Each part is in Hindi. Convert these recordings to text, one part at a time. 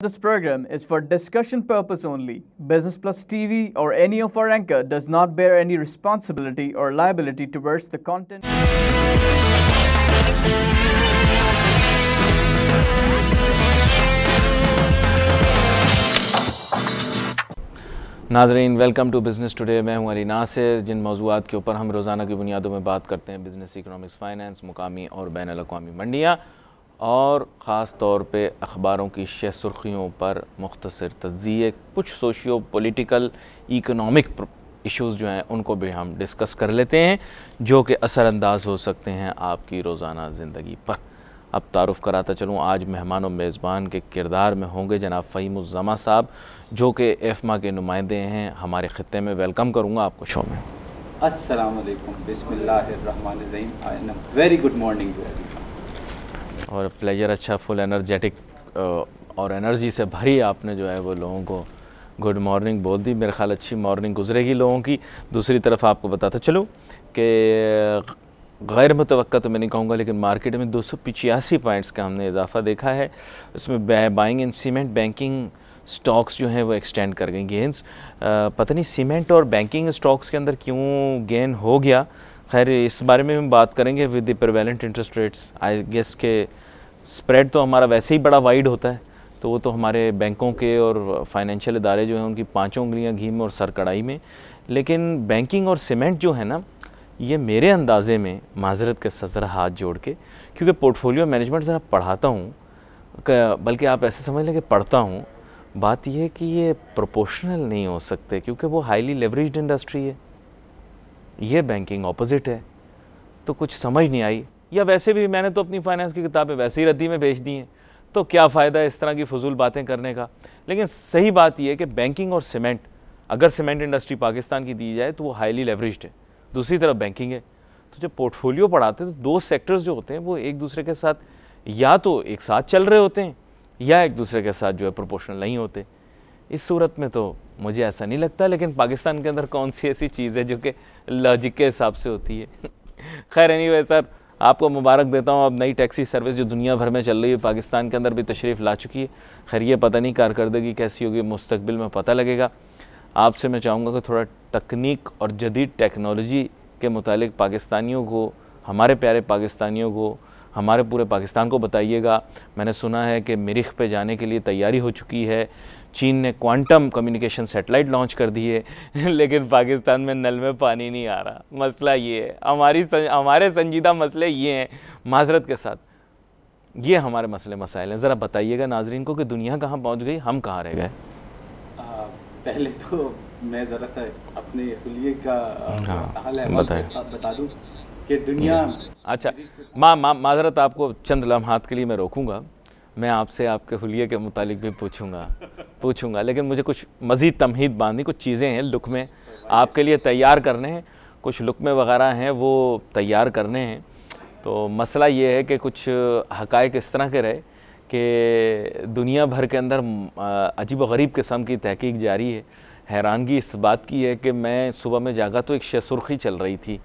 This program is for discussion purpose only. Business Plus TV or any of our anchor does not bear any responsibility or liability towards the content. नाज़रीन, वेलकम टू बिज़नेस टुडे। मैं हूं अली नासिर। जिन मौज़ूआत के ऊपर हम रोज़ाना की बुनियादों में बात करते हैं, बिज़नेस, इकोनॉमिक्स, फ़ाइनेंस, मुकामी और बैनुल-अक़वामी मंडियाँ और ख़ास तौर पे अखबारों की शह सुर्खियों पर मुख्तसर तज्ज़िये, कुछ सोशियो पॉलिटिकल इकोनॉमिक इश्यूज़ जो हैं उनको भी हम डिस्कस कर लेते हैं, जो कि असरअंदाज हो सकते हैं आपकी रोज़ाना ज़िंदगी पर। अब तारुफ़ कराता चलूँ, आज मेहमान और मेज़बान के किरदार में होंगे जनाब फ़हीमुज़्ज़मा साहब, जो कि एफ़मा के नुमाइंदे हैं हमारे ख़ित्ते में। वेलकम करूँगा आपको शो में। अस्सलाम वालेकुम, बिस्मिल्लाहिर्रहमानिर्रहीम। And very good morning to everyone. और प्लेजर, अच्छा फुल एनर्जेटिक और एनर्जी से भरी आपने जो है वो लोगों को गुड मॉर्निंग बोल दी। मेरे ख़्याल अच्छी मॉर्निंग गुजरेगी लोगों की। दूसरी तरफ आपको बताता चलूँ कि गैर मुतवक्का तो मैं नहीं कहूँगा, लेकिन मार्केट में 285 पॉइंट्स का हमने इजाफा देखा है। इसमें बाइंग इन सीमेंट, बैंकिंग स्टॉक्स जो हैं वो एक्सटेंड कर गई गेंस। पता नहीं सीमेंट और बैंकिंग स्टॉक्स के अंदर क्यों गेन हो गया। खैर, इस बारे में हम बात करेंगे with the prevalent interest rates. I guess के स्प्रेड तो हमारा वैसे ही बड़ा वाइड होता है, तो वो तो हमारे बैंकों के और फाइनेंशियल इदारे जो हैं उनकी पाँचों उंगलियां घी में और सर कढ़ाई में। लेकिन बैंकिंग और सीमेंट जो है ना, ये मेरे अंदाज़े में, माजरत के सज़रा हाथ जोड़ के, क्योंकि पोर्टफोलियो मैनेजमेंट ज़रा पढ़ाता हूँ, बल्कि आप ऐसे समझ लें कि पढ़ता हूँ, बात यह है कि ये प्रोपोर्शनल नहीं हो सकते, क्योंकि वो हाईली लेवरेज्ड इंडस्ट्री है, ये बैंकिंग ऑपोजिट है। तो कुछ समझ नहीं आई, या वैसे भी मैंने तो अपनी फाइनेंस की किताबें वैसे ही रद्दी में भेज दी हैं, तो क्या फ़ायदा इस तरह की फजूल बातें करने का। लेकिन सही बात यह है कि बैंकिंग और सीमेंट, अगर सीमेंट इंडस्ट्री पाकिस्तान की दी जाए तो वो हाईली लेवरेज्ड है, दूसरी तरफ बैंकिंग है। तो जब पोर्टफोलियो पढ़ाते हैं तो दो सेक्टर्स जो होते हैं वो एक दूसरे के साथ या तो एक साथ चल रहे होते हैं या एक दूसरे के साथ जो है प्रोपोर्शनल नहीं होते। इस सूरत में तो मुझे ऐसा नहीं लगता, लेकिन पाकिस्तान के अंदर कौन सी ऐसी चीज़ है जो कि लॉजिक के हिसाब से होती है। खैर, एनीवे सर, आपको मुबारक देता हूँ। अब नई टैक्सी सर्विस जो दुनिया भर में चल रही है, पाकिस्तान के अंदर भी तशरीफ़ ला चुकी है। खैर, ये पता नहीं कारकर्दगी कैसी होगी, मुस्तकबिल में पता लगेगा। आपसे मैं चाहूँगा कि थोड़ा तकनीक और जदीद टेक्नोलॉजी के मुतालिक पाकिस्तानियों को, हमारे प्यारे पाकिस्तानियों को, हमारे पूरे पाकिस्तान को बताइएगा। मैंने सुना है कि मरीख पे जाने के लिए तैयारी हो चुकी है। चीन ने क्वांटम कम्युनिकेशन सैटेलाइट लॉन्च कर दी है, लेकिन पाकिस्तान में नल में पानी नहीं आ रहा। मसला ये है, हमारे संजीदा मसले ये हैं। माजरत के साथ ये हमारे मसले मसाइल हैं। ज़रा बताइएगा नाजरीन को कि दुनिया कहाँ पहुँच गई, हम कहाँ रह गए। पहले तो मैं ज़रा सा अपने हुलिये का हाल है बता दूँ कि दुनिया, अच्छा, माजरत, आपको चंद लम्हात के लिए मैं रोकूंगा। मैं आपसे आपके हुलिये के मुतालिक भी पूछूंगा, लेकिन मुझे कुछ मज़ीद तमहीद बांधनी, कुछ चीज़ें हैं लुक में आपके लिए तैयार करने हैं, कुछ लुक में वगैरह हैं वो तैयार करने हैं। तो मसला ये है कि कुछ हक़ाइक़ इस तरह के रहे कि दुनिया भर के अंदर अजीब व गरीब किस्म की तहकीक जारी है। हैरानगी इस बात की है कि मैं सुबह में जागा तो एक शह सुर्खी चल रही थी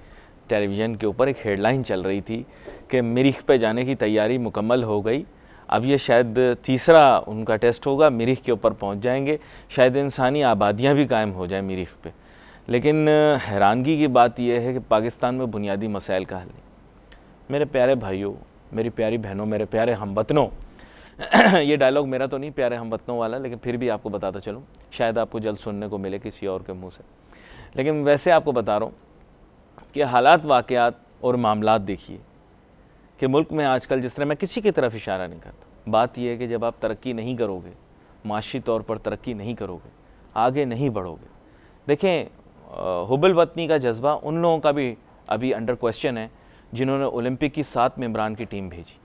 टेलीविज़न के ऊपर, एक हेडलाइन चल रही थी कि मरीख पे जाने की तैयारी मुकम्मल हो गई। अब ये शायद तीसरा उनका टेस्ट होगा, मरीख के ऊपर पहुंच जाएंगे, शायद इंसानी आबादियां भी कायम हो जाएं मरीख पे। लेकिन हैरानगी की बात यह है कि पाकिस्तान में बुनियादी मसाइल का हल नहीं। मेरे प्यारे भाइयों, मेरी प्यारी बहनों, मेरे प्यारे हमवतनों, ये डायलॉग मेरा तो नहीं, प्यारे हमवतनों वाला, लेकिन फिर भी आपको बताता चलूँ, शायद आपको जल्द सुनने को मिले किसी और के मुँह से। लेकिन वैसे आपको बता रहा हूँ कि हालात, वाक़यात और मामलात देखिए कि मुल्क में आजकल, जिस तरह मैं किसी की तरफ इशारा नहीं करता, बात यह है कि जब आप तरक्की नहीं करोगे, माशी तौर पर तरक्की नहीं करोगे, आगे नहीं बढ़ोगे। देखें, हुब्बुल वतनी का जज्बा उन लोगों का भी अभी अंडर क्वेश्चन है जिन्होंने ओलंपिक की 7 मेंबरान की टीम भेजी।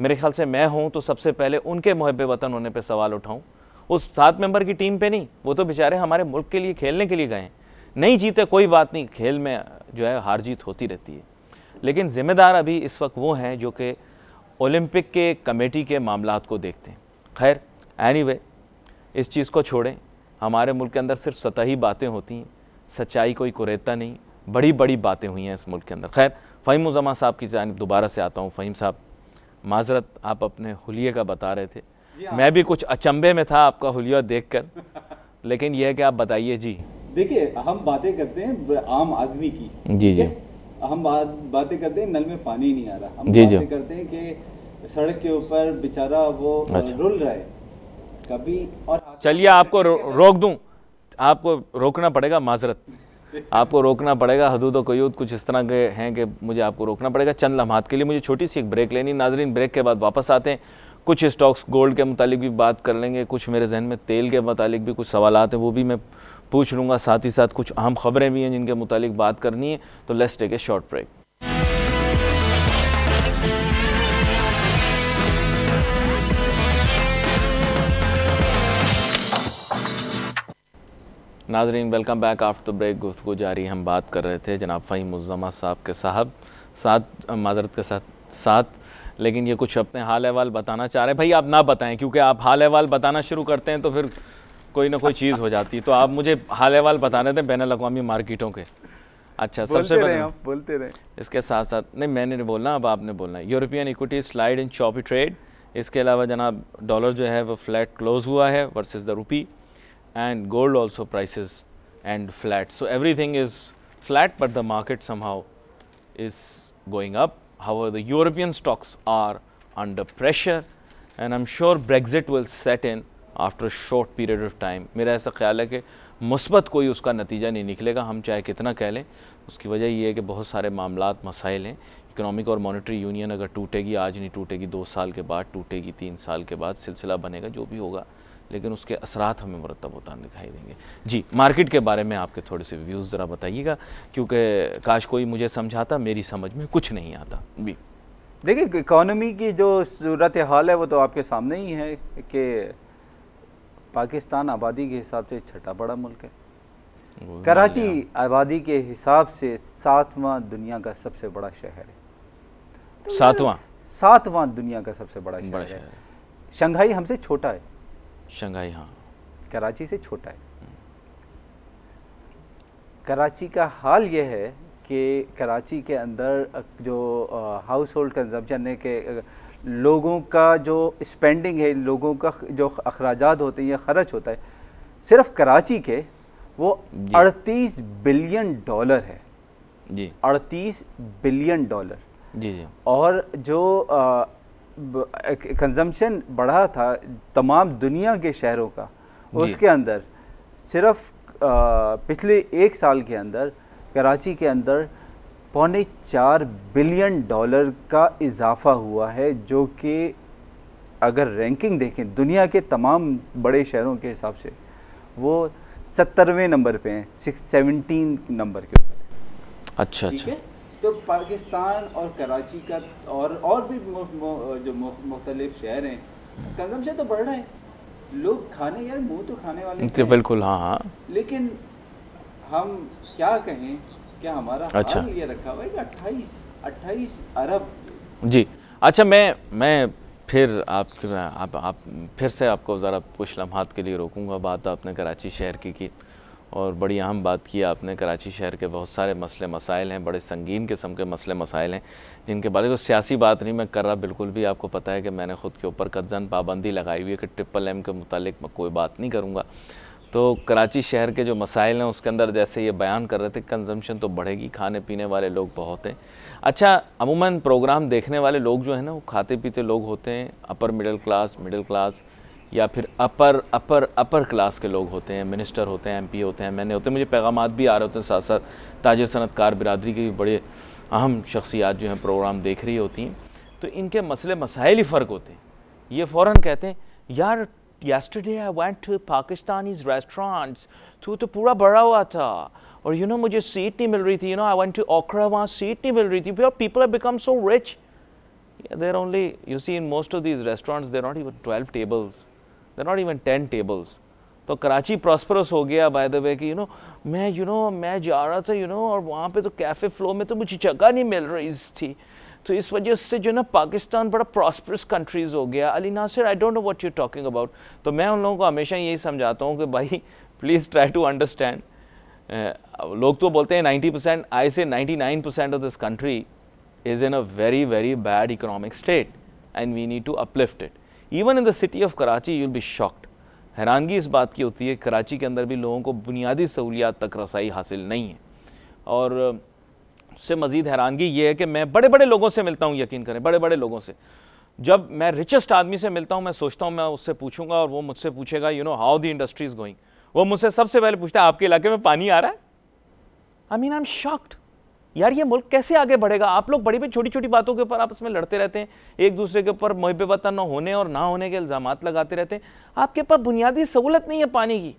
मेरे ख्याल से मैं हूँ तो सबसे पहले उनके मुहब्बे वतन होने पर सवाल उठाऊँ, उस 7 मेंबर की टीम पे नहीं। वो तो बेचारे हमारे मुल्क के लिए खेलने के लिए गए हैं, नहीं जीते कोई बात नहीं, खेल में जो है हार जीत होती रहती है। लेकिन ज़िम्मेदार अभी इस वक्त वो हैं जो कि ओलंपिक के कमेटी के मामलात को देखते हैं। खैर, एनीवे, इस चीज़ को छोड़ें। हमारे मुल्क के अंदर सिर्फ सतही बातें होती हैं, सच्चाई कोई कुरेदता नहीं। बड़ी बड़ी बातें हुई हैं इस मुल्क के अंदर। खैर, फ़हीमुज़्ज़मा साहब की जानिब दोबारा से आता हूँ। फ़हीम साहब, माजरत, आप अपने हुलिये का बता रहे थे, मैं भी कुछ अचंभे में था आपका हुलिया देखकर, लेकिन यह है कि आप बताइए जी। देखिए, हम बातें करते हैं आम आदमी की, जी जी, हम बातें करते हैं नल में पानी नहीं आ रहा, हम जी जी, बातें करते हैं कि सड़क के ऊपर बेचारा वो रुल रहा है कभी। और चलिए आपको रोक दूं, आपको रोकना पड़ेगा, माजरत, आपको रोकना पड़ेगा। हदूद व क़यूद कुछ इस तरह के हैं कि मुझे आपको रोकना पड़ेगा चंद लम्हात के लिए। मुझे छोटी सी एक ब्रेक लेनी। नाजरीन, ब्रेक के बाद वापस आते हैं, कुछ स्टॉक्स गोल्ड के मुतालिक भी बात कर लेंगे, कुछ मेरे जहन में तेल के मुतालिक भी कुछ सवालात हैं वो भी मैं पूछ लूँगा, साथ ही साथ कुछ अहम खबरें भी हैं जिनके मुतालिक बात करनी है। तो let's take a short break. नाजरीन, welcome back after the break. गुफ्तगू जारी, हम बात कर रहे थे जनाब फ़हीम मुज़्ज़मा साहब के साथ माजरत के साथ, लेकिन ये कुछ अपने हाल अहवाल बताना चाह रहे हैं। भाई आप ना बताएं, क्योंकि आप हाल अहवाल बताना शुरू करते हैं तो फिर कोई ना कोई चीज़ हो जाती है। तो आप मुझे हाल अहवाल बताने थे बैनुल अक़वामी मार्केटों के। अच्छा, सबसे पहले बोलते रहे। इसके साथ साथ नहीं, मैंने नहीं बोलना, अब आपने बोलना है। European equity slide in choppy trade. इसके अलावा जनाब डॉलर जो है वो फ्लैट क्लोज हुआ है versus the rupee, and gold also prices and flat, so everything is flat, but the market somehow is going up. However, the European stocks are under pressure, and I'm sure Brexit will set in after a short period of time. मेरा ऐसा ख्याल है कि मुस्बत कोई उसका नतीजा नहीं निकलेगा, हम चाहे कितना कह लें। उसकी वजह ये है कि बहुत सारे मामलात मसाइल हैं। इकोनॉमिक और मॉनेटरी यूनियन अगर टूटेगी, आज नहीं टूटेगी, 2 साल के बाद टूटेगी, 3 साल के बाद सिलसिला बनेगा, जो भी होगा, लेकिन उसके असरात हमें मुरतब होता दिखाई देंगे। जी, मार्केट के बारे में आपके थोड़े से व्यूज़ ज़रा बताइएगा, क्योंकि काश कोई मुझे समझाता, मेरी समझ में कुछ नहीं आता भी। देखिए, इकॉनमी की जो सूरत हाल है वो तो आपके सामने ही है कि पाकिस्तान आबादी के हिसाब से 6ठा बड़ा मुल्क है। कराची आबादी के हिसाब से 7वां दुनिया का सबसे बड़ा शहर है। 7वां दुनिया का सबसे बड़ा शहर है। शंघाई हमसे छोटा है, शंघाई, हाँ, कराची से छोटा है। कराची का हाल ये है कि कराची के अंदर जो हाउस होल्ड कंजम्पशन है, कि लोगों का जो स्पेंडिंग है, लोगों का जो अखराजात होते हैं या ख़र्च होता है, सिर्फ कराची के वो 38 बिलियन डॉलर है जी, 38 बिलियन डॉलर जी जी। और जो कंजम्पशन बढ़ा था तमाम दुनिया के शहरों का, उसके अंदर सिर्फ पिछले 1 साल के अंदर कराची के अंदर 4.25 बिलियन डॉलर का इजाफा हुआ है, जो कि अगर रैंकिंग देखें दुनिया के तमाम बड़े शहरों के हिसाब से वो 70वें नंबर पे हैं, 17 नंबर के ऊपर। अच्छा अच्छा। तो पाकिस्तान और कराची का और भी जो मुख्तलिफ शहर हैं, कंजम्पशन तो बढ़ रहा है, लोग खाने, यार मुंह तो खाने वाले तो बिल्कुल, हाँ हाँ, लेकिन हम क्या कहें, क्या हमारा अच्छा हाल ये रखा हुआ है कि 28 अरब जी। अच्छा, मैं फिर आप फिर से आपको ज़रा कुछ लम्हात के लिए रोकूंगा। बात आपने कराची शहर की और बड़ी अहम बात की आपने। कराची शहर के बहुत सारे मसले मसाइल हैं, बड़े संगीन किस्म के मसले मसाइल हैं, जिनके बारे में सियासी बात नहीं मैं कर रहा बिल्कुल भी। आपको पता है कि मैंने ख़ुद के ऊपर कतज़न पाबंदी लगाई हुई है कि MMM के मुतालिक मैं कोई बात नहीं करूँगा। तो कराची शहर के जो मसाइल हैं उसके अंदर जैसे ये बयान कर रहे थे, कंजम्पशन तो बढ़ेगी, खाने पीने वाले लोग बहुत हैं। अच्छा, अमूमन प्रोग्राम देखने वाले लोग जो है ना वो खाते पीते लोग होते हैं, अपर मिडिल क्लास या फिर अपर क्लास के लोग होते हैं, मिनिस्टर होते हैं, MP होते हैं, मैंने होते हैं, मुझे पैगामात भी आ रहे होते हैं, साथ साथ ताजिर सनतकार बिरादरी की भी बड़े अहम शख्सियात जो हैं प्रोग्राम देख रही होती हैं। तो इनके मसले मसाइल ही फ़र्क होते हैं। ये फ़ौरन कहते हैं, यार yesterday I went to Pakistani's restaurants, तो पूरा भरा हुआ था और मुझे सीट नहीं मिल रही थी, I went to Okra, वहाँ सीट नहीं मिल रही थी। People have become so rich. Yeah, they're only, you see, in most of these restaurants they're not even 12 tables, they're not even 10 tables. तो कराची प्रॉस्परस हो गया बाय द वे कि मैं जा रहा था और वहाँ पे तो कैफ़े फ्लो में तो मुझे जगह नहीं मिल रही थी, तो इस वजह से पाकिस्तान बड़ा प्रॉस्परस कंट्रीज़ हो गया। Ali Nasir, I don't know what you talking about. तो मैं उन लोगों को हमेशा यही समझाता हूँ कि भाई प्लीज़ ट्राई टू अंडरस्टैंड। लोग तो बोलते हैं 90%, I say 99% of this country is in a very very bad economic state and we need to uplift it. Even in the city of Karachi you will be shocked. हैरानगी इस बात की होती है कराची के अंदर भी लोगों को बुनियादी सहूलियात तक रसाई हासिल नहीं है। और उससे मज़ीद हैरानगी ये है कि मैं बड़े बड़े लोगों से मिलता हूँ, यकीन करें बड़े बड़े लोगों से। जब मैं रिचेस्ट आदमी से मिलता हूँ मैं सोचता हूँ मैं उससे पूछूंगा और वो मुझसे पूछेगा you know how the industry is going. वो मुझसे सबसे पहले पूछता है आपके इलाके में पानी आ रहा है। I mean I am shocked यार, ये मुल्क कैसे आगे बढ़ेगा? आप लोग बड़ी बड़ी छोटी छोटी बातों के ऊपर आपस में लड़ते रहते हैं, एक दूसरे के ऊपर मुहब्बत वतन होने और ना होने के इल्ज़ामात लगाते रहते हैं। आपके पास बुनियादी सहूलत नहीं है पानी की।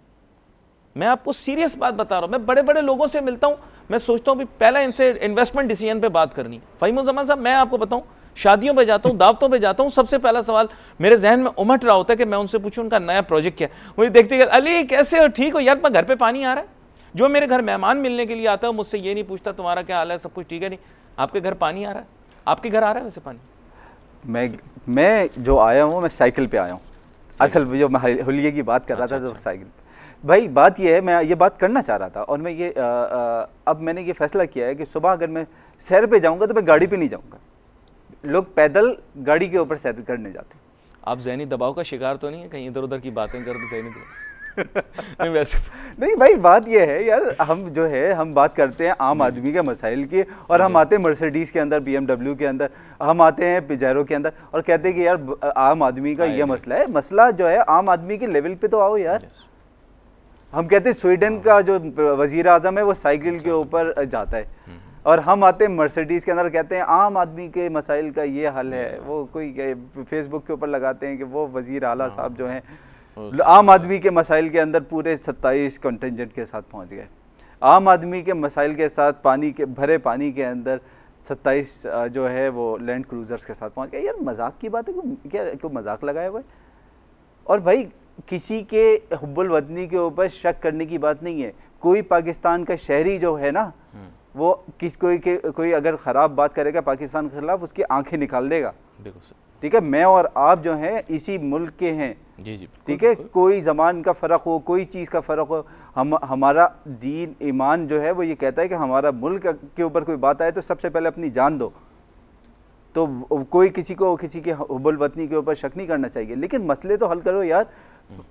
मैं आपको सीरियस बात बता रहा हूँ, मैं बड़े बड़े लोगों से मिलता हूँ, मैं सोचता हूँ पहला इनसे इन्वेस्टमेंट डिसीजन पे बात करनी। फ़हीमुज़्ज़मान साहब मैं आपको बताऊँ, शादियों पे जाता हूँ, दावतों पे जाता हूँ, सबसे पहला सवाल मेरे जहन में उमट रहा होता है कि मैं उनसे पूछूं उनका नया प्रोजेक्ट क्या है। मुझे देखते अली कैसे हो, ठीक हो यार, मैं घर पे पानी आ रहा है। जो मेरे घर मेहमान मिलने के लिए आता है मुझसे ये नहीं पूछता तुम्हारा क्या हाल है, सब कुछ ठीक है, नहीं आपके घर पानी आ रहा है? आपके घर आ रहा है वैसे पानी? मैं जो आया हूँ मैं साइकिल पे आया हूँ। असल जो मैं हुलिये की बात कर रहा था तो साइकिल भाई बात ये है, मैं ये बात करना चाह रहा था और मैं ये अब मैंने ये फैसला किया है कि सुबह अगर मैं सैर पे जाऊँगा तो मैं गाड़ी पे नहीं जाऊँगा। लोग पैदल गाड़ी के ऊपर सैर करने जाते हैं। आप ज़हनी दबाव का शिकार तो नहीं है कहीं इधर उधर की बातें कर ज़हनी नहीं वैसे नहीं भाई, बात ये है यार, हम जो है हम बात करते हैं आम आदमी के मसाइल की और हम आते हैं मर्सिडीज़ के अंदर, BMW के अंदर, हम आते हैं पिजेरो के अंदर और कहते हैं कि यार आम आदमी का ये मसला है। मसला जो है आम आदमी के लेवल पे तो आओ यार। हम कहते हैं स्वीडन का जो वज़ीर आज़म है वो साइकिल के ऊपर जाता है और हम आते हैं मर्सिडीज़ के अंदर कहते हैं आम आदमी के मसाइल का ये हल है। वो कोई फेसबुक के ऊपर लगाते हैं कि वो वज़ीर आला साहब जो हैं आम आदमी के मसाइल के अंदर पूरे 27 कंटिजेंट के साथ पहुंच गए। आम आदमी के मसाइल के साथ पानी के भरे पानी के अंदर 27 जो है वो लैंड क्रूज़र्स के साथ पहुंच गए। यार मजाक की बात है, क्यों मजाक लगाया हुआ है? और भाई किसी के हुब्बुल वतनी के ऊपर शक करने की बात नहीं है। कोई पाकिस्तान का शहरी जो है ना वो कोई अगर ख़राब बात करेगा पाकिस्तान के खिलाफ उसकी आंखें निकाल देगा। ठीक है, मैं और आप जो हैं इसी मुल्क के हैं। जी जी ठीक है, कोई ज़मान का फ़र्क हो, कोई चीज़ का फ़र्क हो, हमारा दीन ईमान जो है वो ये कहता है कि हमारा मुल्क के ऊपर कोई बात आए तो सबसे पहले अपनी जान दो। तो कोई किसी के हुब्बुल वतनी के ऊपर शक नहीं करना चाहिए, लेकिन मसले तो हल करो यार।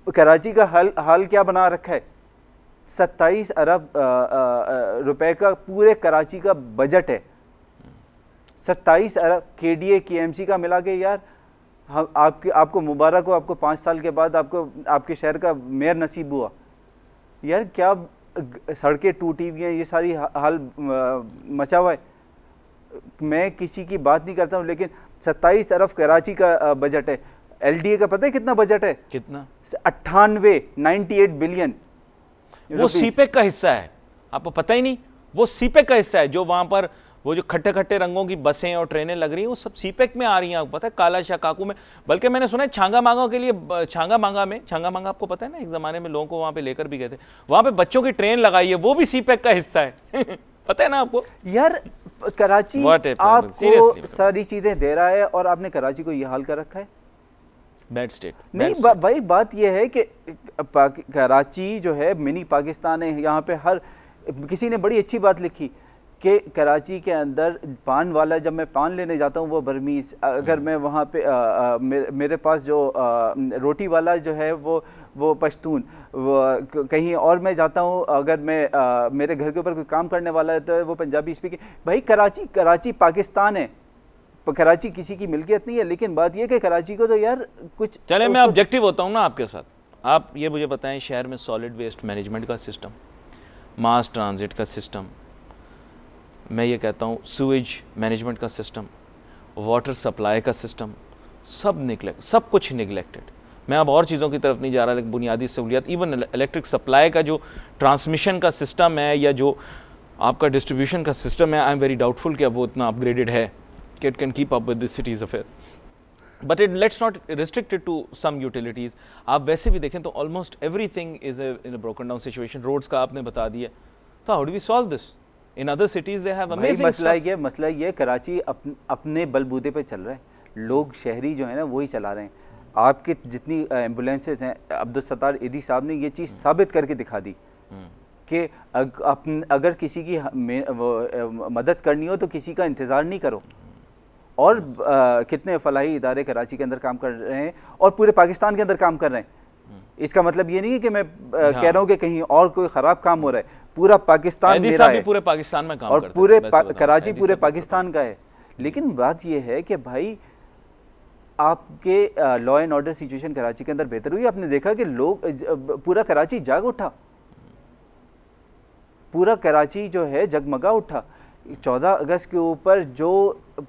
कराची का हाल क्या बना रखा है? 27 अरब रुपए का पूरे कराची का बजट है। 27 अरब KDA KMC का मिला के यार हम आपको मुबारक हो, आपको 5 साल के बाद आपके शहर का मेयर नसीब हुआ। यार क्या सड़कें टूटी हुई हैं, ये सारी हाल मचा हुआ है। मैं किसी की बात नहीं करता हूँ, लेकिन 27 अरब कराची का बजट है। LDA का पता है कितना बजट है? कितना? 98 बिलियन। वो सीपेक का हिस्सा है, आपको पता ही नहीं। वो सीपेक का हिस्सा है जो वहाँ पर वो जो खट्टे खट्टे रंगों की बसें और ट्रेनें लग रही हैं वो सब सीपेक में आ रही हैं। आपको पता है काला शाह काकू में, बल्कि मैंने सुना है छांगा मांगा के लिए, छांगा मांगा आपको पता है ना, एक ज़माने में लोगों को वहाँ पे लेकर भी गए थे। वहाँ पे बच्चों की ट्रेन लगाई है, वो भी सीपेक का हिस्सा है पता है ना आपको? यार कराची आपको सारी चीज़ें दे रहा है और आपने कराची को ये हाल कर रखा है। बैड स्टेट नहीं भाई, बात यह है कि कराची जो है मिनी पाकिस्तान है। यहाँ पे हर किसी ने बड़ी अच्छी बात लिखी कि कराची के अंदर पान वाला, जब मैं पान लेने जाता हूँ वो बर्मीज़, अगर मैं वहाँ पे मेरे पास जो रोटी वाला जो है वो पश्तून, कहीं और मैं जाता हूँ अगर मैं मेरे घर के ऊपर कोई काम करने वाला है तो वो पंजाबी स्पीकिंग। भाई कराची पाकिस्तान है, कराची किसी की मिल्कियत नहीं है। लेकिन बात यह कि कराची को तो यार कुछ चले, मैं ऑब्जेक्टिव होता हूँ ना आपके साथ। आप ये मुझे बताएं, शहर में सॉलिड वेस्ट मैनेजमेंट का सिस्टम, मास ट्रांजिट का सिस्टम, मैं ये कहता हूँ सूएज मैनेजमेंट का सिस्टम, वाटर सप्लाई का सिस्टम, सब कुछ निगलेक्टेड। मैं अब और चीज़ों की तरफ नहीं जा रहा, लेकिन बुनियादी सहूलियात, इवन इलेक्ट्रिक सप्लाई का जो ट्रांसमिशन का सिस्टम है या जो आपका डिस्ट्रीब्यूशन का सिस्टम है, आई एम वेरी डाउटफुल कि अब वो इतना अपग्रेडेड है कि it can keep up with this cities affair. But let's not restricted to some utilities. आप वैसे भी देखें तो almost everything is in a broken down situation. Roads का आपने बता दिया, तो how do we solve this? In other cities they have amazing stuff. मसला ये कराची अपने बलबूते पे चल रहा है। लोग शहरी जो है ना वही चला रहे हैं। आपके जितनी एम्बुलेंसेज हैं, अब्दुल सत्तार ईदी साहब ने ये चीज़ साबित करके दिखा दी कि अगर किसी की मदद करनी हो तो किसी का इंतज़ार नहीं करो। और कितने फलाही इदारे कराची के अंदर काम कर रहे हैं और पूरे पाकिस्तान के अंदर काम कर रहे हैं। इसका मतलब ये नहीं है कि मैं कह रहा हूँ कि कहीं और कोई ख़राब काम हो रहा है, पूरा पाकिस्तान मेरा है, पूरे पाकिस्तान में काम और पूरे कराची पूरे पाकिस्तान का है। लेकिन बात ये है कि भाई आपके law and order situation Karachi के अंदर बेहतर हुई। आपने देखा कि लोग पूरा कराची जाग उठा, पूरा कराची जो है जगमगा उठा। 14 अगस्त के ऊपर जो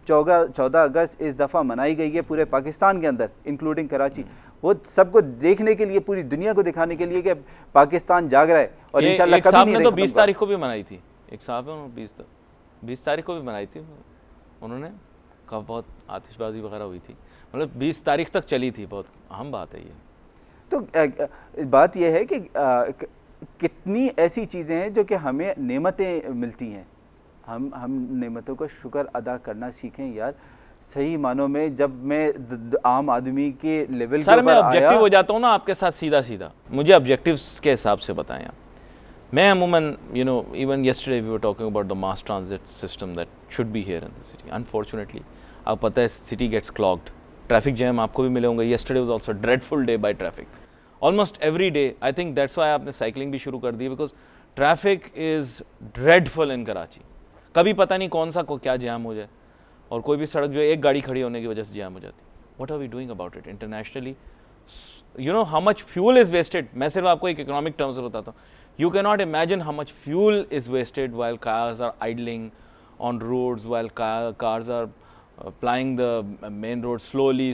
14 अगस्त इस दफ़ा मनाई गई है पूरे पाकिस्तान के अंदर इंक्लूडिंग कराची, वो सबको देखने के लिए, पूरी दुनिया को दिखाने के लिए कि पाकिस्तान जाग रहा है। और इंशाल्लाह कभी नहीं। तो 20 तारीख को भी मनाई थी, एक साहब है 20 तारीख को भी मनाई थी उन्होंने, कहा बहुत आतिशबाजी वगैरह हुई थी, मतलब 20 तारीख तक चली थी। बहुत अहम बात है ये। तो बात यह है कि कितनी ऐसी चीज़ें हैं जो कि हमें नेमतें मिलती हैं, हम नेमतों का शुक्र अदा करना सीखें यार। सही मानों में जब मैं आम आदमी के लेवल के ऊपर मैं ऑब्जेक्टिव हो जाता हूँ ना आपके साथ सीधा, मुझे ऑब्जेक्टिव्स के हिसाब से बताएं आप। मैं अमूमन even yesterday we were talking about the mass transit system that should be here in the city. Unfortunately आपको पता है city gets clogged, traffic jam आपको भी मिले होंगे। Yesterday was also dreadful day by traffic, almost every day. I think that's why आपने साइकिलिंग भी शुरू कर दी, because traffic is dreadful in Karachi. कभी पता नहीं कौन सा क्या जैम हो जाए, और कोई भी सड़क जो है एक गाड़ी खड़ी होने की वजह से जैम हो जाती है। What are we doing about it internationally? How much fuel is wasted. मैं सिर्फ आपको एक इकोनॉमिक टर्म से बताता हूँ। You can not imagine how much fuel is wasted while cars are idling on roads, while cars are plying the main road slowly.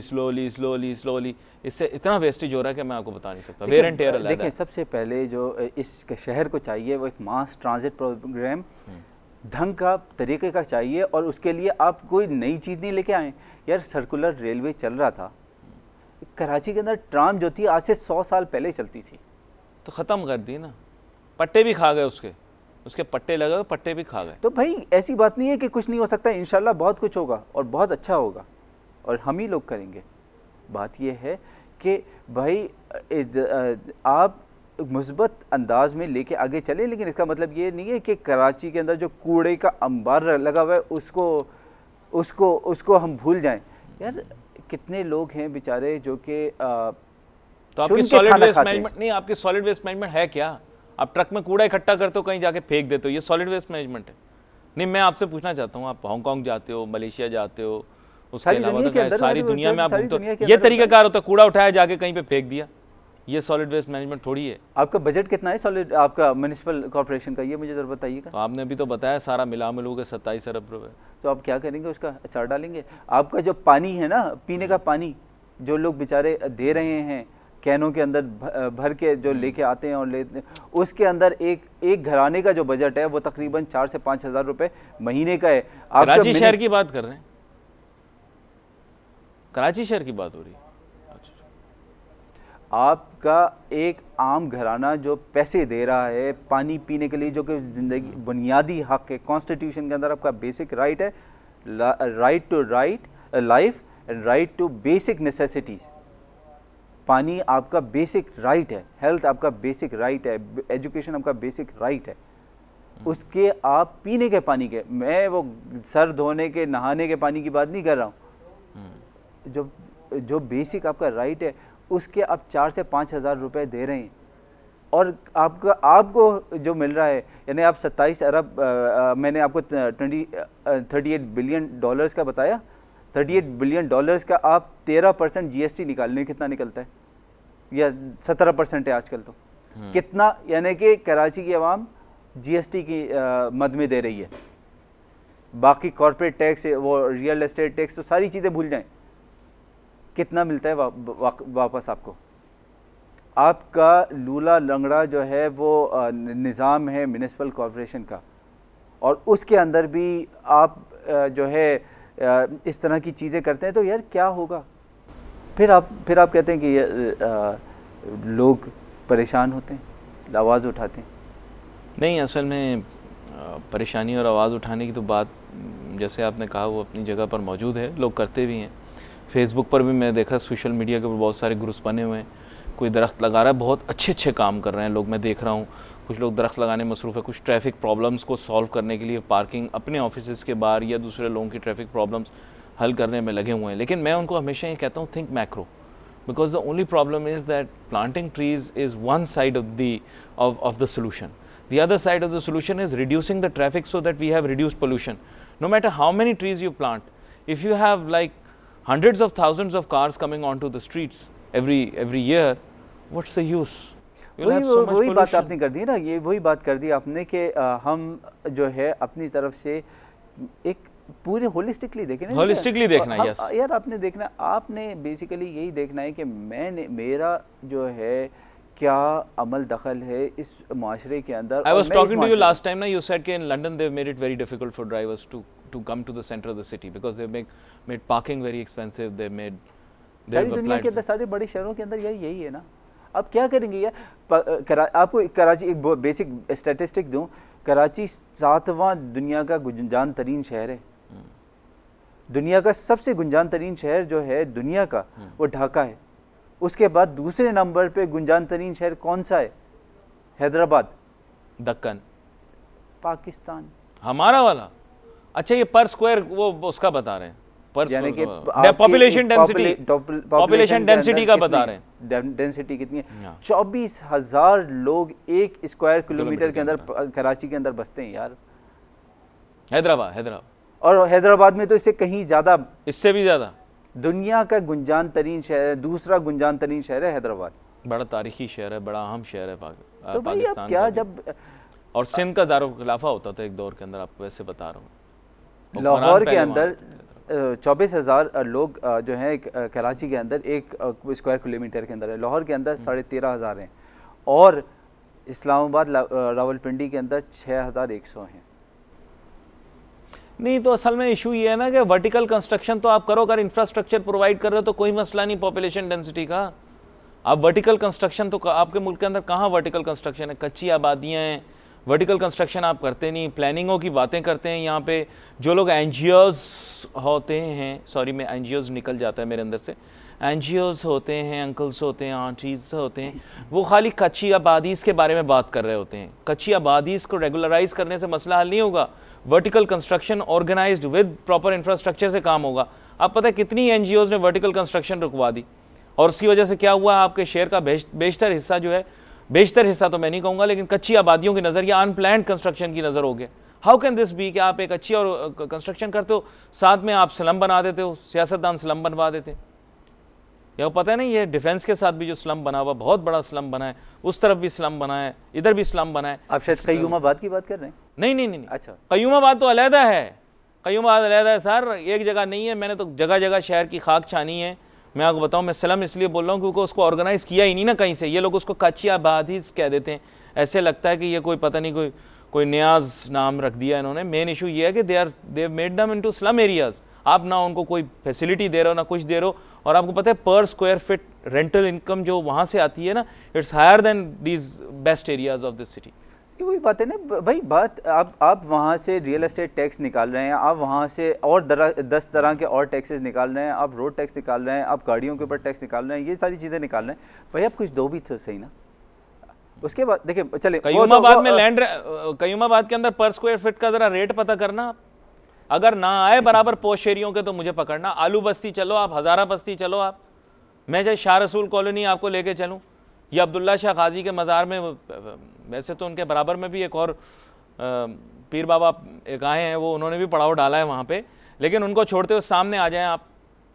इससे इतना वेस्टेज हो रहा है कि मैं आपको बता नहीं सकता। वेयर एंड टेयर अलग है। देखिए, सबसे पहले जो इस शहर को चाहिए वो एक मास ट्रांजिट प्रोग्राम ढंग का तरीके का चाहिए, और उसके लिए आप कोई नई चीज़ नहीं लेके आए यार। सर्कुलर रेलवे चल रहा था कराची के अंदर, ट्राम जो थी आज से 100 साल पहले चलती थी, तो ख़त्म कर दी ना। पट्टे भी खा गए, उसके पट्टे लगे, पट्टे भी खा गए। तो भाई ऐसी बात नहीं है कि कुछ नहीं हो सकता। इंशाल्लाह बहुत कुछ होगा और बहुत अच्छा होगा, और हम ही लोग करेंगे। बात यह है कि भाई आप मुस्बत अंदाज में लेके आगे चले, लेकिन इसका मतलब ये नहीं है कि कराची के अंदर जो कूड़े का अंबार लगा हुआ है उसको हम भूल जाएं। यार कितने लोग हैं बेचारे जो कि तो आपकी सॉलिड वेस्ट मैनेजमेंट नहीं, आपकी सॉलिड वेस्ट मैनेजमेंट है क्या? आप ट्रक में कूड़ा इकट्ठा करते हो, कहीं जाके फेंक देते हो, ये सॉलिड वेस्ट मैनेजमेंट है? नहीं, मैं आपसे पूछना चाहता हूँ, आप हांगकॉन्ग जाते हो, मलेशिया जाते हो, उसके अलावा सारी दुनिया में आप घूमते हो, ये तरीकाकार होता है, कूड़ा उठाया जाके कहीं पे फेंक दिया, ये सॉलिड वेस्ट मैनेजमेंट थोड़ी है। आपका बजट कितना है सॉलिड आपका म्युनिसिपल कॉर्पोरेशन का, ये मुझे जरा बताइएगा। तो आपने अभी तो बताया सारा मिला मिलू के 27 अरब रुपए। तो आप क्या करेंगे, उसका अचार डालेंगे? आपका जो पानी है ना, पीने का पानी जो लोग बेचारे दे रहे हैं कैनों के अंदर भर के जो लेके आते हैं और लेते हैं, उसके अंदर एक घराने का जो बजट है वो तकरीबन 4 से 5 हज़ार रुपए महीने का है। आप कराची शहर की बात कर रहे हैं? कराची शहर की बात हो रही है। आपका एक आम घराना जो पैसे दे रहा है पानी पीने के लिए, जो कि ज़िंदगी बुनियादी हक है, कॉन्स्टिट्यूशन के अंदर आपका बेसिक राइट है, right to life and right to basic necessities. पानी आपका बेसिक राइट है, हेल्थ आपका बेसिक राइट है, एजुकेशन आपका बेसिक राइट है। उसके आप पीने के पानी के, मैं वो सर धोने के नहाने के पानी की बात नहीं कर रहा हूँ, जो बेसिक आपका राइट है उसके आप 4 से 5 हज़ार रुपये दे रहे हैं, और आपको जो मिल रहा है, यानी आप 27 अरब मैंने आपको 38 बिलियन डॉलर्स का बताया, 38 बिलियन डॉलर्स का आप 13% GST निकाल लें, कितना निकलता है? या 17% है आजकल तो। कितना, यानी कि कराची की आवाम GST की मद में दे रही है। बाकी कॉर्पोरेट टैक्स, वो रियल एस्टेट टैक्स, तो सारी चीज़ें भूल जाएं। कितना मिलता है वापस आपको? आपका लूला लंगड़ा जो है वो निज़ाम है म्युनिसिपल कॉर्पोरेशन का, और उसके अंदर भी आप जो है इस तरह की चीज़ें करते हैं, तो यार क्या होगा? फिर आप कहते हैं कि ये लोग परेशान होते हैं, आवाज़ उठाते हैं। नहीं, असल में परेशानी और आवाज़ उठाने की तो बात, जैसे आपने कहा, वो अपनी जगह पर मौजूद है, लोग करते भी हैं। फेसबुक पर भी मैं देखा, सोशल मीडिया के ऊपर बहुत सारे ग्रुप्स बने हुए हैं, कोई दरख्त लगा रहा है, बहुत अच्छे काम कर रहे हैं लोग, मैं देख रहा हूँ। कुछ लोग दरख्त लगाने में मसरूफ़ है, कुछ ट्रैफिक प्रॉब्लम्स को सॉल्व करने के लिए पार्किंग अपने ऑफिस के बाहर या दूसरे लोगों की ट्रैफिक प्रॉब्लम्स हल करने में लगे हुए हैं, लेकिन मैं उनको हमेशा ये कहता हूँ think macro, because the only problem is that planting trees is one side of the solution. The other side of the solution is reducing the traffic so that we have reduced pollution. No matter how many trees you plant, if you have like hundreds of thousands of cars coming onto the streets every year, what's the use? वही बात आपने कर दी ना, ये वही बात कर दी आपने कि हम जो है अपनी तरफ से एक पूरे होलिस्टिकली देखें ना, होलिस्टिकली देखना है। यस यार, आपने देखना, आपने बेसिकली यही देखना है कि मेरा जो है क्या अमल दखल है इस माशरे के अंदर। I was talking to you last time ना, you said कि in London they've made it very difficult for drivers to come to the center of the city because they made parking very expensive. They made सारी दुनिया के अंदर, सारे बड़े शहरों के अंदर यही है ना। अब क्या करेंगे यार? आपको कराची एक बेसिक स्टैटिस्टिक दूं, कराची 7वां दुनिया का गुंजान तरीन शहर है। दुनिया का सबसे गुंजान तरीन शहर जो है दुनिया का वो ढाका है। उसके बाद दूसरे नंबर पे गुंजान तरीन शहर कौन सा है? हैदराबाद, दक्कन, पाकिस्तान, हमारा वाला। अच्छा, ये पर स्क्वायर वो उसका बता रहे हैं, यानी कि पॉपुलेशन डेंसिटी का बता रहे हैं। डेंसिटी कितनी है? 24,000 लोग 1 स्क्वायर किलोमीटर के अंदर कराची के अंदर बसते हैं यार। हैदराबाद और हैदराबाद में तो इससे कहीं ज्यादा, इससे भी ज्यादा। दुनिया का गुंजान तरीन शहर है, दूसरा गुंजान तरीन शहर है हैदराबाद। बड़ा तारीखी शहर है, बड़ा अहम शहर है तो भाई अब क्या, जब और सिंध का दारुल खिलाफा होता था एक दौर के अंदर, आपको वैसे बता रहा हूँ। लाहौर के अंदर 24,000 लोग जो हैं कराची के अंदर 1 स्क्वायर किलोमीटर के अंदर है। लाहौर के अंदर 13,500 हैं और इस्लामाबाद रावलपिंडी के अंदर 6,100 हैं। नहीं, तो असल में इशू ये है ना कि वर्टिकल कंस्ट्रक्शन तो आप करो, अगर इंफ्रास्ट्रक्चर प्रोवाइड कर रहे हो तो कोई मसला नहीं पॉपुलेशन डेंसिटी का। आप वर्टिकल कंस्ट्रक्शन तो आपके मुल्क के अंदर कहाँ वर्टिकल कंस्ट्रक्शन है? कच्ची आबादियाँ हैं, वर्टिकल कंस्ट्रक्शन आप करते नहीं, प्लानिंगों की बातें करते हैं। यहाँ पे जो लोग एनजीओज होते हैं, सॉरी मैं एनजीओज निकल जाता है मेरे अंदर से, एनजीओज होते हैं, अंकल्स होते हैं, आंटीज होते हैं, वो खाली कच्ची आबादीज़ के बारे में बात कर रहे होते हैं। कच्ची आबादीज़ को रेगुलराइज करने से मसला हल नहीं होगा। Vertical construction organised with proper infrastructure से काम होगा। आप पता है कितनी एनजीओज ने वर्टिकल कंस्ट्रक्शन रुकवा दी, और उसकी वजह से क्या हुआ? आपके शहर का बेशतर हिस्सा जो है, बेशतर हिस्सा तो मैं नहीं कहूँगा, लेकिन कच्ची आबादियों की नज़र या अनप्लान्ड कंस्ट्रक्शन की नज़र हो गया। हाउ कैन दिस बी कि आप एक अच्छी और कंस्ट्रक्शन करते हो, साथ में आप स्लम बना देते हो, सियासतदान स्लम बनवा देते। या पता है नहीं, ये डिफेंस के साथ भी जो स्लम बना हुआ, बहुत बड़ा स्लम बना है, उस तरफ भी स्लम बना है, इधर भी स्लम बना है। आप शायद कयूमाबाद की बात कर रहे हैं? नहीं। अच्छा, कयूमाबाद तो अलहदा है, कयूमाबाद अलहदा है सर, एक जगह नहीं है। मैंने तो जगह जगह शहर की खाक छानी है। मैं आपको बताऊं, मैं स्लम इसलिए बोल रहा हूँ क्योंकि उसको ऑर्गेनाइज किया ही नहीं ना कहीं से। ये लोग उसको कच्ची आबादीज़ कह देते हैं, ऐसे लगता है कि ये कोई पता नहीं कोई न्याज नाम रख दिया इन्होंने। मेन इशू ये है कि they made them into slum areas. आप ना उनको कोई फैसिलिटी दे रहे हो, ना कुछ दे रहे हो, और आपको पता है पर स्क्वायर फिट रेंटल इनकम जो वहाँ से आती है ना, it's higher than these best areas of this city. वही बात है ना भाई, बात आप वहाँ से रियल एस्टेट टैक्स निकाल रहे हैं, आप वहाँ से और 10 तरह के और टैक्सेस निकाल रहे हैं, आप रोड टैक्स निकाल रहे हैं, आप गाड़ियों के ऊपर टैक्स निकाल रहे हैं, ये सारी चीज़ें निकाल रहे हैं। भाई आप कुछ दो भी तो सही ना। उसके बाद देखिए, चले कयूमाबाद में लैंड, कयूमाबाद के अंदर पर स्क्वायर फिट का ज़रा रेट पता करना, अगर ना आए बराबर पोश एरियों के तो मुझे पकड़ना। आलू बस्ती चलो आप, हज़ारा बस्ती चलो आप, मैं चाहे शाह रसूल कॉलोनी आपको लेके चलूँ, या अब्दुल्ला शाह गाजी के मज़ार में, वैसे तो उनके बराबर में भी एक और पीर बाबा एक आए हैं, वो उन्होंने भी पड़ाव डाला है वहाँ पे, लेकिन उनको छोड़ते हुए सामने आ जाएं आप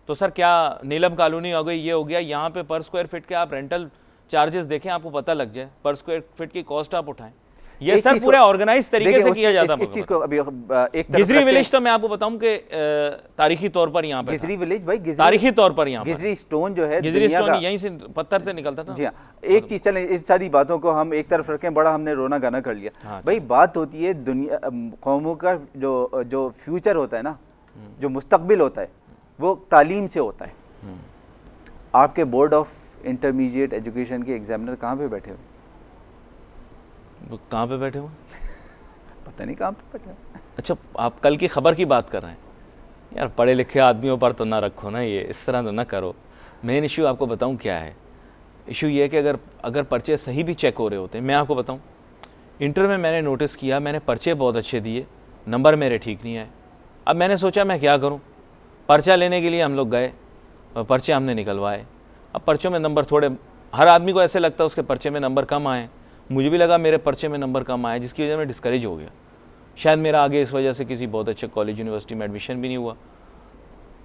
तो सर क्या नीलम कॉलोनी हो गई, ये हो गया। यहाँ पे पर स्क्वायर फिट के आप रेंटल चार्जेस देखें, आपको पता लग जाए, पर स्क्वायर फिट की कॉस्ट आप उठाएं। ये सर पूरा ऑर्गेनाइज तरीके से किया जाता है। इस चीज को अभी एक गिजरी विलेज तो मैं आपको बताऊं कि तारीखी तौर पर यहाँ पे गिजरी विलेज भाई, तारीखी तौर पर यहाँ गिजरी स्टोन जो है, गिजरी स्टोन यहीं से पत्थर से निकलता था। जी हाँ, एक चीज चले, इस सारी बातों को हम एक तरफ रखें, बड़ा हमने रोना गाना कर लिया भाई। बात होती है दुनिया कौमों का जो फ्यूचर होता है ना, जो मुस्तकबिल होता है, वो तालीम से होता है। आपके बोर्ड ऑफ इंटरमीडिएट एजुकेशन के एग्जामिनर कहाँ पे बैठे हुए? वो कहाँ पे बैठे हुए? पता नहीं कहाँ पे बैठे हुए। अच्छा, आप कल की खबर की बात कर रहे हैं यार। पढ़े लिखे आदमियों पर तो ना रखो ना, ये इस तरह तो ना करो। मेन इशू आपको बताऊं क्या है। इशू ये है कि अगर पर्चे सही भी चेक हो रहे होते हैं, मैं आपको बताऊं, इंटर में मैंने नोटिस किया, मैंने पर्चे बहुत अच्छे दिए, नंबर मेरे ठीक नहीं आए। अब मैंने सोचा मैं क्या करूं, पर्चा लेने के लिए हम लोग गए और पर्चे हमने निकलवाए। अब पर्चों में नंबर थोड़े, हर आदमी को ऐसे लगता है उसके पर्चे में नंबर कम आए, मुझे भी लगा मेरे पर्चे में नंबर कम आए, जिसकी वजह से मैं डिस्करेज हो गया। शायद मेरा आगे इस वजह से किसी बहुत अच्छे कॉलेज यूनिवर्सिटी में एडमिशन भी नहीं हुआ,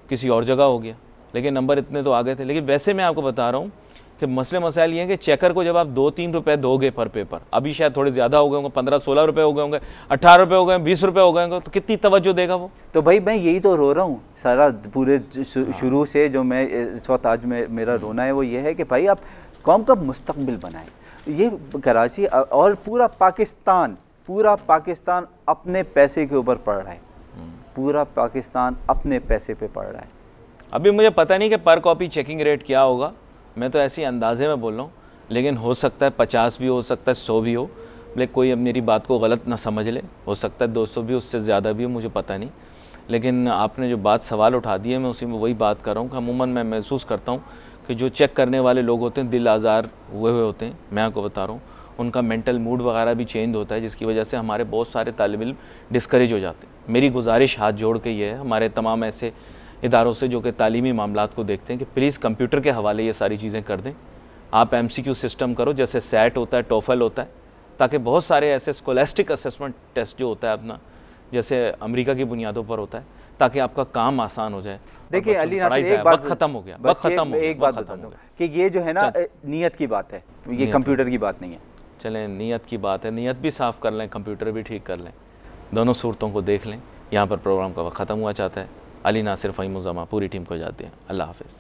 किसी और जगह हो गया, लेकिन नंबर इतने तो आ गए थे। लेकिन वैसे मैं आपको बता रहा हूँ कि मसले मसाइल ये हैं कि चेकर को जब आप 2-3 रुपये दोगे पर पेपर, अभी शायद थोड़े ज़्यादा हो गए होंगे, 15-16 रुपये हो गए होंगे, 18 रुपये हो गए, 20 रुपये हो गए होंगे, तो कितनी तवज्जो देगा वो? तो भाई मैं यही तो रो रहा हूँ सारा पूरे शुरू से, जो मैं इस वक्त आज में मेरा रोना है वो ये है कि भाई आप कौम का मुस्तकबिल बनाएं। ये कराची और पूरा पाकिस्तान अपने पैसे के ऊपर पड़ रहा है, पूरा पाकिस्तान अपने पैसे पे पड़ रहा है। अभी मुझे पता नहीं कि पर कॉपी चेकिंग रेट क्या होगा, मैं तो ऐसी अंदाजे में बोल रहा हूँ, लेकिन हो सकता है 50 भी हो सकता है, 100 भी हो, लेकिन कोई अब मेरी बात को गलत ना समझ ले, हो सकता है 200 भी, उससे ज़्यादा भी हो, मुझे पता नहीं। लेकिन आपने जो बात सवाल उठा दिए, मैं उसी में वही बात कर रहा हूँ कि अमूमन मैं महसूस करता हूँ कि जो चेक करने वाले लोग होते हैं दिल आज़ार हुए हुए होते हैं, मैं आपको बता रहा हूँ, उनका मेंटल मूड वगैरह भी चेंज होता है, जिसकी वजह से हमारे बहुत सारे तालिब इल्म डिस्करेज हो जाते हैं। मेरी गुजारिश हाथ जोड़ के ये है हमारे तमाम ऐसे इदारों से जो कि तालीमी मामलात को देखते हैं कि प्लीज़ कंप्यूटर के हवाले ये सारी चीज़ें कर दें। आप MCQ सिस्टम करो, जैसे सैट होता है, टोफल होता है, ताकि बहुत सारे ऐसे स्कॉलस्टिक असेसमेंट टेस्ट जो होता है अपना, जैसे अमेरिका की बुनियादों पर होता है, ताकि आपका काम आसान हो जाए। देखिए अली नासिर, एक बात ख़त्म हो गया, वक्त ख़त्म हो गया, एक बात बता दूं कि ये जो है ना नीयत की बात है, ये कंप्यूटर की बात नहीं है। चलें, नीयत की बात है, नीयत भी साफ़ कर लें, कंप्यूटर भी ठीक कर लें, दोनों सूरतों को देख लें। यहाँ पर प्रोग्राम का वक्त ख़त्म हुआ चाहता है। अली नासिर, फ़हीम उज़्ज़मा, पूरी टीम को जाते हैं। अल्लाह हाफ़िज़।